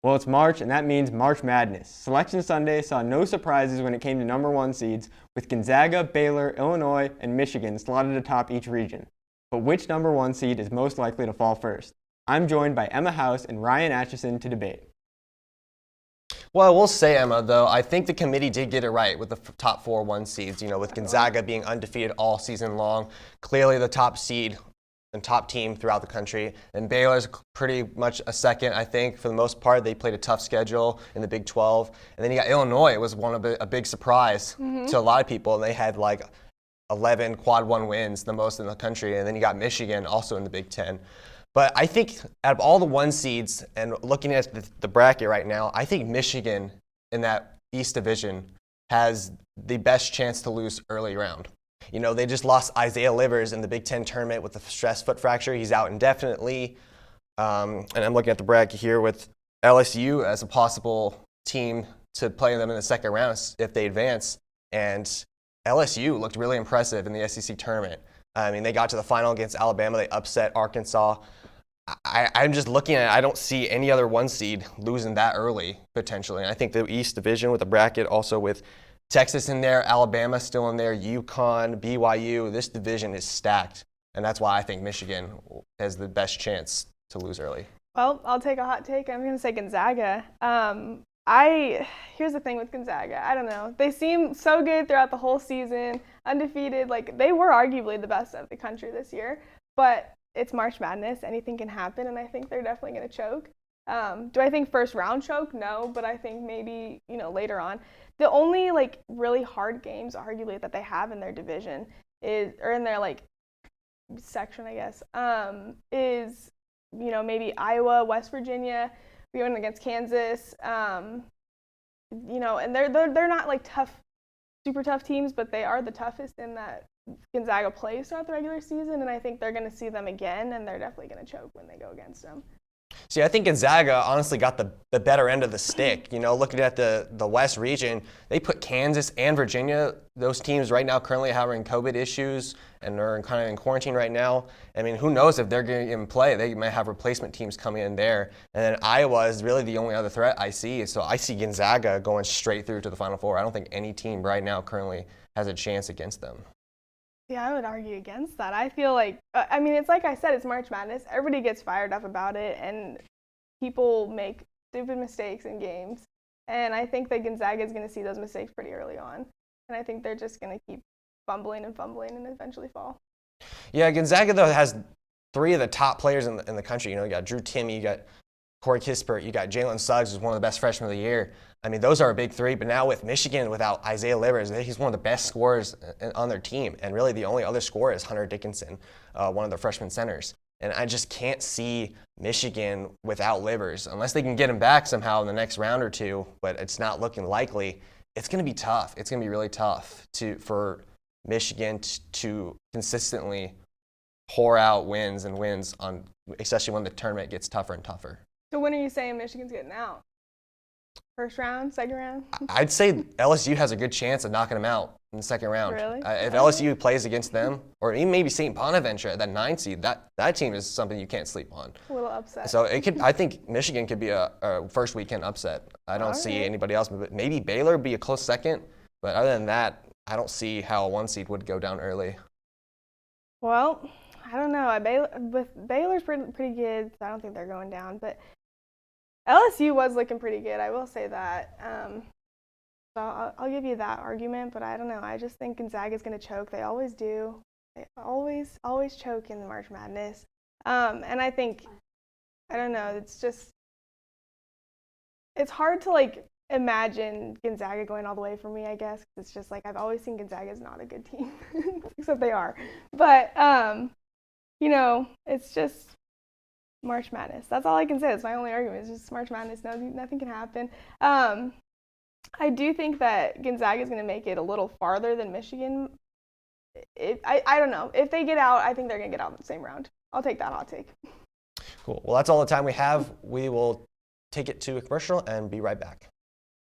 Well, it's March, and that means March Madness. Selection Sunday saw no surprises when it came to number one seeds, with Gonzaga, Baylor, Illinois, and Michigan slotted atop each region. But which number one seed is most likely to fall first? I'm joined by Emma House and Ryan Atchison to debate. Well, I will say, Emma, though, I think the committee did get it right with the top 4 1 seeds, with Gonzaga being undefeated all season long, clearly the top seed and top team throughout the country. And Baylor's pretty much a second, I think, for the most part. They played a tough schedule in the Big 12. And then you got Illinois. It was a big surprise to a lot of people. And they had like 11 quad 1 wins, the most in the country. And then you got Michigan also in the Big 10. But I think out of all the 1 seeds, and looking at the bracket right now, I think Michigan in that East Division has the best chance to lose early round. They just lost Isaiah Livers in the Big Ten tournament with a stress foot fracture. He's out indefinitely. And I'm looking at the bracket here with LSU as a possible team to play them in the second round if they advance. And LSU looked really impressive in the SEC tournament. I mean, they got to the final against Alabama. They upset Arkansas. I'm just looking at it. I don't see any other 1 seed losing that early, potentially. And I think the East Division with the bracket, also with Texas in there, Alabama still in there, UConn, BYU, this division is stacked. And that's why I think Michigan has the best chance to lose early. Well, I'll take a hot take. I'm going to say Gonzaga. Here's the thing with Gonzaga. I don't know. They seem so good throughout the whole season, undefeated. Like, they were arguably the best of the country this year. But it's March Madness. Anything can happen, and I think they're definitely going to choke. Do I think first round choke? No, but I think maybe, later on. The only, really hard games, arguably, that they have in their division or in their, section, I guess, is, maybe Iowa, West Virginia, going against Kansas, and they're not, tough, super tough teams, but they are the toughest in that Gonzaga plays throughout the regular season, and I think they're going to see them again, and they're definitely going to choke when they go against them. See, I think Gonzaga honestly got the better end of the stick. Looking at the West region, they put Kansas and Virginia, those teams right now currently having COVID issues and are kind of in quarantine right now. I mean, who knows if they're going to even play. They might have replacement teams coming in there. And then Iowa is really the only other threat I see. So I see Gonzaga going straight through to the Final Four. I don't think any team right now currently has a chance against them. Yeah, I would argue against that. I feel like, it's like I said, it's March Madness. Everybody gets fired up about it, and people make stupid mistakes in games. And I think that Gonzaga is going to see those mistakes pretty early on. And I think they're just going to keep fumbling and eventually fall. Yeah, Gonzaga, though, has 3 of the top players in the country. You got Drew Timme, you got Corey Kispert, you got Jalen Suggs, who's one of the best freshmen of the year. I mean, those are a big 3, but now with Michigan without Isaiah Livers, he's one of the best scorers on their team. And really the only other scorer is Hunter Dickinson, one of the freshman centers. And I just can't see Michigan without Livers. Unless they can get him back somehow in the next round or 2, but it's not looking likely. It's going to be tough. It's going to be really tough for Michigan to consistently pour out wins and wins, especially when the tournament gets tougher and tougher. So when are you saying Michigan's getting out? First round, second round? I'd say LSU has a good chance of knocking them out in the second round. Really? If LSU plays against them, or even maybe St. Bonaventure at that 9 seed, that team is something you can't sleep on. A little upset. So I think Michigan could be a first weekend upset. I don't see anybody else, but maybe Baylor would be a close second. But other than that, I don't see how a 1 seed would go down early. Well, I don't know. Baylor's pretty good, so I don't think they're going down. But LSU was looking pretty good, I will say that. So I'll give you that argument, but I don't know. I just think Gonzaga's going to choke. They always do. They always choke in the March Madness. And I think, I don't know, it's hard to, imagine Gonzaga going all the way for me, I guess. It's just, I've always seen Gonzaga as not a good team, except they are. But, it's just March Madness. That's all I can say. That's my only argument. It's just March Madness. Nothing can happen. I do think that Gonzaga is going to make it a little farther than Michigan. I don't know. If they get out, I think they're going to get out in the same round. I'll take that hot take. Cool. Well, that's all the time we have. We will take it to a commercial and be right back.